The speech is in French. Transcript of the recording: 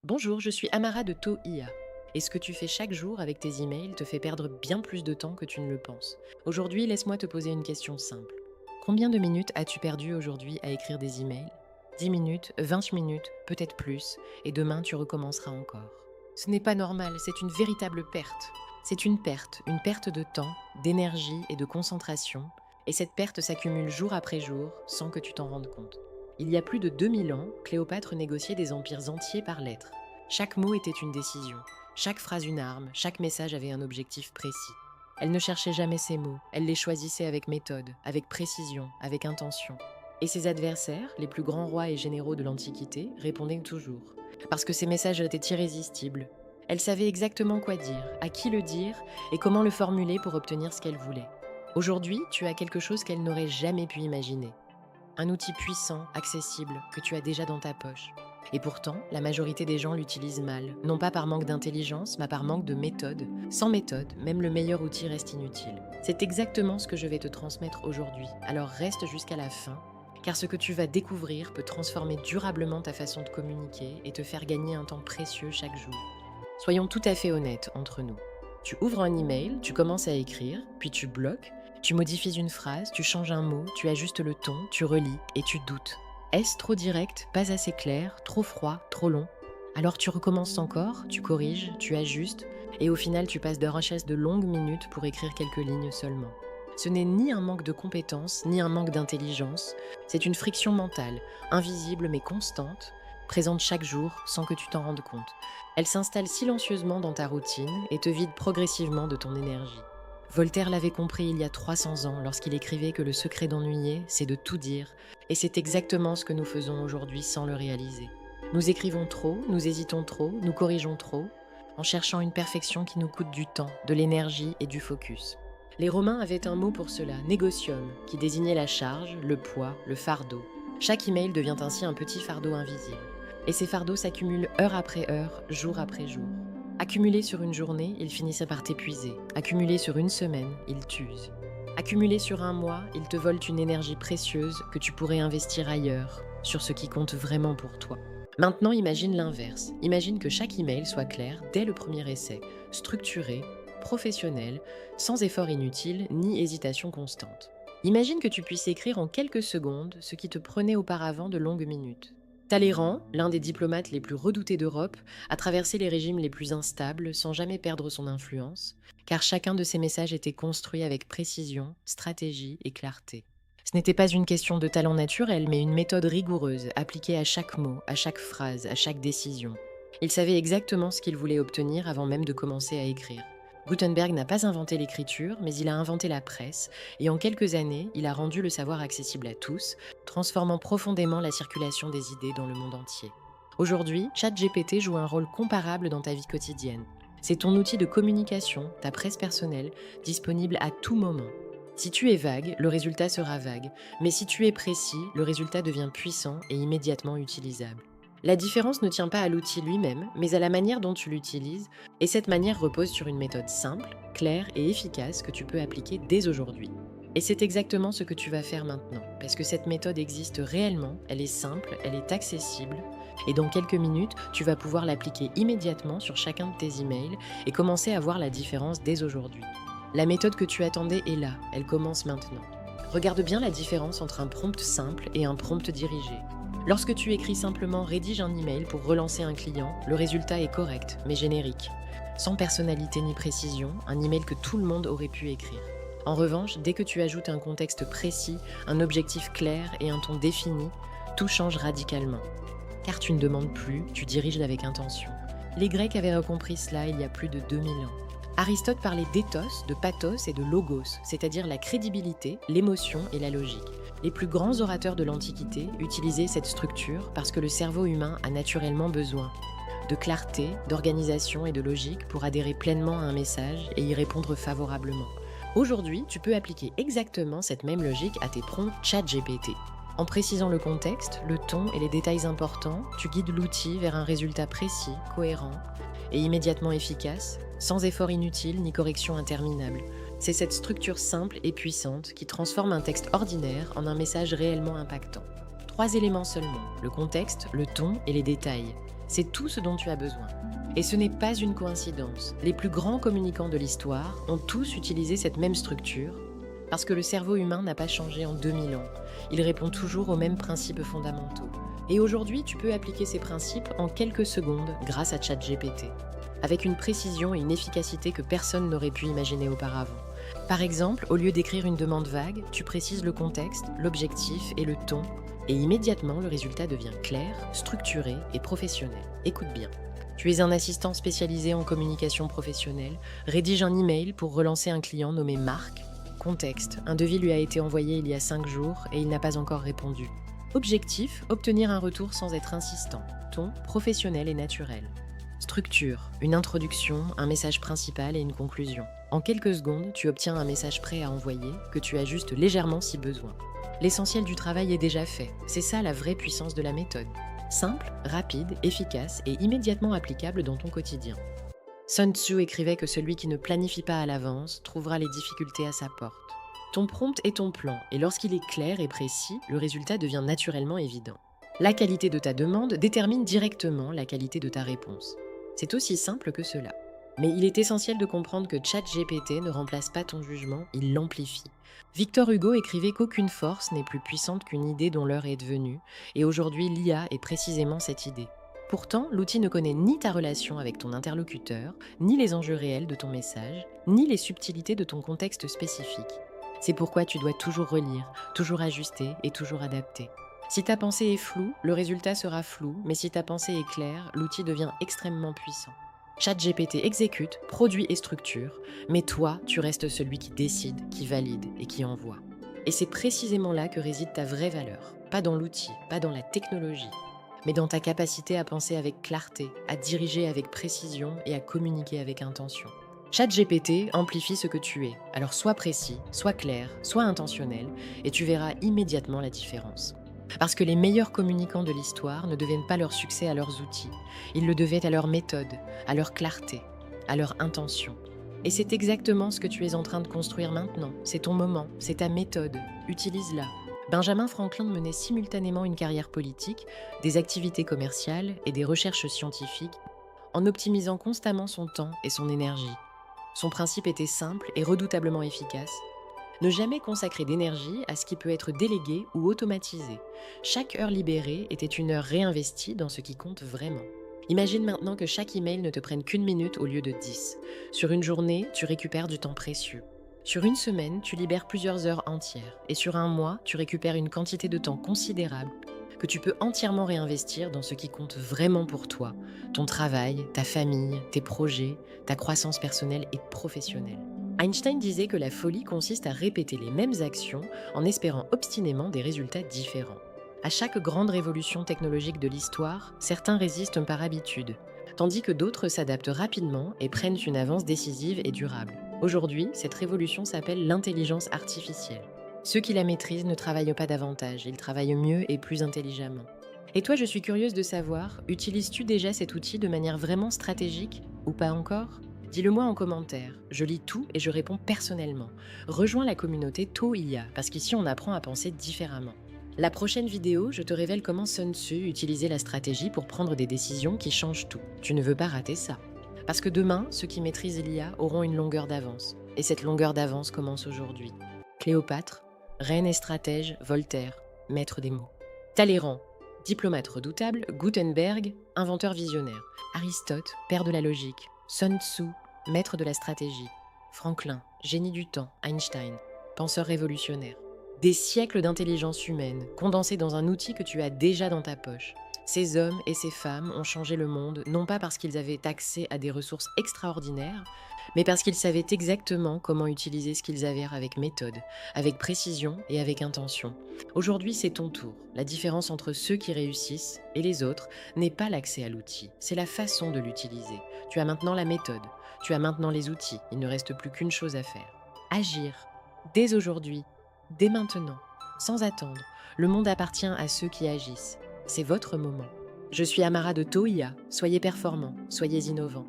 Bonjour, je suis Amara de TOIA. Et ce que tu fais chaque jour avec tes emails te fait perdre bien plus de temps que tu ne le penses. Aujourd'hui, laisse-moi te poser une question simple. Combien de minutes as-tu perdu aujourd'hui à écrire des emails? 10 minutes, 20 minutes, peut-être plus, et demain tu recommenceras encore. Ce n'est pas normal, c'est une véritable perte. C'est une perte de temps, d'énergie et de concentration, et cette perte s'accumule jour après jour sans que tu t'en rendes compte. Il y a plus de 2000 ans, Cléopâtre négociait des empires entiers par lettres. Chaque mot était une décision, chaque phrase une arme, chaque message avait un objectif précis. Elle ne cherchait jamais ses mots, elle les choisissait avec méthode, avec précision, avec intention. Et ses adversaires, les plus grands rois et généraux de l'Antiquité, répondaient toujours. Parce que ces messages étaient irrésistibles. Elle savait exactement quoi dire, à qui le dire et comment le formuler pour obtenir ce qu'elle voulait. Aujourd'hui, tu as quelque chose qu'elle n'aurait jamais pu imaginer. Un outil puissant, accessible, que tu as déjà dans ta poche. Et pourtant, la majorité des gens l'utilisent mal, non pas par manque d'intelligence, mais par manque de méthode. Sans méthode, même le meilleur outil reste inutile. C'est exactement ce que je vais te transmettre aujourd'hui, alors reste jusqu'à la fin, car ce que tu vas découvrir peut transformer durablement ta façon de communiquer et te faire gagner un temps précieux chaque jour. Soyons tout à fait honnêtes entre nous. Tu ouvres un email, tu commences à écrire, puis tu bloques, tu modifies une phrase, tu changes un mot, tu ajustes le ton, tu relis et tu doutes. Est-ce trop direct, pas assez clair, trop froid, trop long? Alors tu recommences encore, tu corriges, tu ajustes, et au final tu passes de longues minutes pour écrire quelques lignes seulement. Ce n'est ni un manque de compétences, ni un manque d'intelligence, c'est une friction mentale, invisible mais constante, présente chaque jour sans que tu t'en rendes compte. Elle s'installe silencieusement dans ta routine et te vide progressivement de ton énergie. Voltaire l'avait compris il y a 300 ans lorsqu'il écrivait que le secret d'ennuyer, c'est de tout dire, et c'est exactement ce que nous faisons aujourd'hui sans le réaliser. Nous écrivons trop, nous hésitons trop, nous corrigeons trop, en cherchant une perfection qui nous coûte du temps, de l'énergie et du focus. Les Romains avaient un mot pour cela, négocium, qui désignait la charge, le poids, le fardeau. Chaque email devient ainsi un petit fardeau invisible. Et ces fardeaux s'accumulent heure après heure, jour après jour. Accumulés sur une journée, ils finissent par t'épuiser. Accumulés sur une semaine, ils t'usent. Accumulés sur un mois, ils te volent une énergie précieuse que tu pourrais investir ailleurs, sur ce qui compte vraiment pour toi. Maintenant, imagine l'inverse. Imagine que chaque email soit clair dès le premier essai, structuré, professionnel, sans effort inutile ni hésitation constante. Imagine que tu puisses écrire en quelques secondes ce qui te prenait auparavant de longues minutes. Talleyrand, l'un des diplomates les plus redoutés d'Europe, a traversé les régimes les plus instables sans jamais perdre son influence, car chacun de ses messages était construit avec précision, stratégie et clarté. Ce n'était pas une question de talent naturel, mais une méthode rigoureuse, appliquée à chaque mot, à chaque phrase, à chaque décision. Il savait exactement ce qu'il voulait obtenir avant même de commencer à écrire. Gutenberg n'a pas inventé l'écriture, mais il a inventé la presse, et en quelques années, il a rendu le savoir accessible à tous, transformant profondément la circulation des idées dans le monde entier. Aujourd'hui, ChatGPT joue un rôle comparable dans ta vie quotidienne. C'est ton outil de communication, ta presse personnelle, disponible à tout moment. Si tu es vague, le résultat sera vague, mais si tu es précis, le résultat devient puissant et immédiatement utilisable. La différence ne tient pas à l'outil lui-même, mais à la manière dont tu l'utilises, et cette manière repose sur une méthode simple, claire et efficace que tu peux appliquer dès aujourd'hui. Et c'est exactement ce que tu vas faire maintenant, parce que cette méthode existe réellement, elle est simple, elle est accessible, et dans quelques minutes, tu vas pouvoir l'appliquer immédiatement sur chacun de tes emails et commencer à voir la différence dès aujourd'hui. La méthode que tu attendais est là, elle commence maintenant. Regarde bien la différence entre un prompt simple et un prompt dirigé. Lorsque tu écris simplement rédige un email pour relancer un client, le résultat est correct, mais générique. Sans personnalité ni précision, un email que tout le monde aurait pu écrire. En revanche, dès que tu ajoutes un contexte précis, un objectif clair et un ton défini, tout change radicalement. Car tu ne demandes plus, tu diriges avec intention. Les Grecs avaient compris cela il y a plus de 2000 ans. Aristote parlait d'éthos, de pathos et de logos, c'est-à-dire la crédibilité, l'émotion et la logique. Les plus grands orateurs de l'Antiquité utilisaient cette structure parce que le cerveau humain a naturellement besoin de clarté, d'organisation et de logique pour adhérer pleinement à un message et y répondre favorablement. Aujourd'hui, tu peux appliquer exactement cette même logique à tes prompts ChatGPT. En précisant le contexte, le ton et les détails importants, tu guides l'outil vers un résultat précis, cohérent et immédiatement efficace, sans effort inutile ni correction interminable. C'est cette structure simple et puissante qui transforme un texte ordinaire en un message réellement impactant. 3 éléments seulement, le contexte, le ton et les détails. C'est tout ce dont tu as besoin. Et ce n'est pas une coïncidence. Les plus grands communicants de l'histoire ont tous utilisé cette même structure parce que le cerveau humain n'a pas changé en 2000 ans. Il répond toujours aux mêmes principes fondamentaux. Et aujourd'hui, tu peux appliquer ces principes en quelques secondes grâce à ChatGPT, avec une précision et une efficacité que personne n'aurait pu imaginer auparavant. Par exemple, au lieu d'écrire une demande vague, tu précises le contexte, l'objectif et le ton, et immédiatement le résultat devient clair, structuré et professionnel. Écoute bien. Tu es un assistant spécialisé en communication professionnelle, rédige un email pour relancer un client nommé Marc. Contexte, un devis lui a été envoyé il y a 5 jours et il n'a pas encore répondu. Objectif, obtenir un retour sans être insistant. Ton, professionnel et naturel. Structure, une introduction, un message principal et une conclusion. En quelques secondes, tu obtiens un message prêt à envoyer, que tu ajustes légèrement si besoin. L'essentiel du travail est déjà fait, c'est ça la vraie puissance de la méthode. Simple, rapide, efficace et immédiatement applicable dans ton quotidien. Sun Tzu écrivait que celui qui ne planifie pas à l'avance trouvera les difficultés à sa porte. Ton prompt est ton plan, et lorsqu'il est clair et précis, le résultat devient naturellement évident. La qualité de ta demande détermine directement la qualité de ta réponse. C'est aussi simple que cela. Mais il est essentiel de comprendre que ChatGPT ne remplace pas ton jugement, il l'amplifie. Victor Hugo écrivait qu'aucune force n'est plus puissante qu'une idée dont l'heure est venue, et aujourd'hui l'IA est précisément cette idée. Pourtant, l'outil ne connaît ni ta relation avec ton interlocuteur, ni les enjeux réels de ton message, ni les subtilités de ton contexte spécifique. C'est pourquoi tu dois toujours relire, toujours ajuster et toujours adapter. Si ta pensée est floue, le résultat sera flou, mais si ta pensée est claire, l'outil devient extrêmement puissant. ChatGPT exécute, produit et structure, mais toi, tu restes celui qui décide, qui valide et qui envoie. Et c'est précisément là que réside ta vraie valeur, pas dans l'outil, pas dans la technologie, mais dans ta capacité à penser avec clarté, à diriger avec précision et à communiquer avec intention. ChatGPT amplifie ce que tu es, alors sois précis, sois clair, sois intentionnel, et tu verras immédiatement la différence. Parce que les meilleurs communicants de l'histoire ne devaient pas leur succès à leurs outils, ils le devaient à leur méthode, à leur clarté, à leur intention. Et c'est exactement ce que tu es en train de construire maintenant, c'est ton moment, c'est ta méthode, utilise-la. Benjamin Franklin menait simultanément une carrière politique, des activités commerciales et des recherches scientifiques, en optimisant constamment son temps et son énergie. Son principe était simple et redoutablement efficace. Ne jamais consacrer d'énergie à ce qui peut être délégué ou automatisé. Chaque heure libérée était une heure réinvestie dans ce qui compte vraiment. Imagine maintenant que chaque email ne te prenne qu'une minute au lieu de 10. Sur une journée, tu récupères du temps précieux. Sur une semaine, tu libères plusieurs heures entières. Et sur un mois, tu récupères une quantité de temps considérable que tu peux entièrement réinvestir dans ce qui compte vraiment pour toi, ton travail, ta famille, tes projets, ta croissance personnelle et professionnelle. Einstein disait que la folie consiste à répéter les mêmes actions en espérant obstinément des résultats différents. À chaque grande révolution technologique de l'histoire, certains résistent par habitude, tandis que d'autres s'adaptent rapidement et prennent une avance décisive et durable. Aujourd'hui, cette révolution s'appelle l'intelligence artificielle. Ceux qui la maîtrisent ne travaillent pas davantage, ils travaillent mieux et plus intelligemment. Et toi, je suis curieuse de savoir, utilises-tu déjà cet outil de manière vraiment stratégique ou pas encore ? Dis-le moi en commentaire, je lis tout et je réponds personnellement. Rejoins la communauté ToIA, parce qu'ici on apprend à penser différemment. La prochaine vidéo, je te révèle comment Sun Tzu utilisait la stratégie pour prendre des décisions qui changent tout. Tu ne veux pas rater ça. Parce que demain, ceux qui maîtrisent l'IA auront une longueur d'avance. Et cette longueur d'avance commence aujourd'hui. Cléopâtre, reine et stratège, Voltaire, maître des mots. Talleyrand, diplomate redoutable, Gutenberg, inventeur visionnaire. Aristote, père de la logique. Sun Tzu, maître de la stratégie. Franklin, génie du temps, Einstein, penseur révolutionnaire. Des siècles d'intelligence humaine, condensés dans un outil que tu as déjà dans ta poche. Ces hommes et ces femmes ont changé le monde, non pas parce qu'ils avaient accès à des ressources extraordinaires, mais parce qu'ils savaient exactement comment utiliser ce qu'ils avaient avec méthode, avec précision et avec intention. Aujourd'hui, c'est ton tour. La différence entre ceux qui réussissent et les autres n'est pas l'accès à l'outil, c'est la façon de l'utiliser. Tu as maintenant la méthode, tu as maintenant les outils, il ne reste plus qu'une chose à faire. Agir, dès aujourd'hui, dès maintenant, sans attendre. Le monde appartient à ceux qui agissent. C'est votre moment. Je suis Amara de ToIA. Soyez performants, soyez innovants.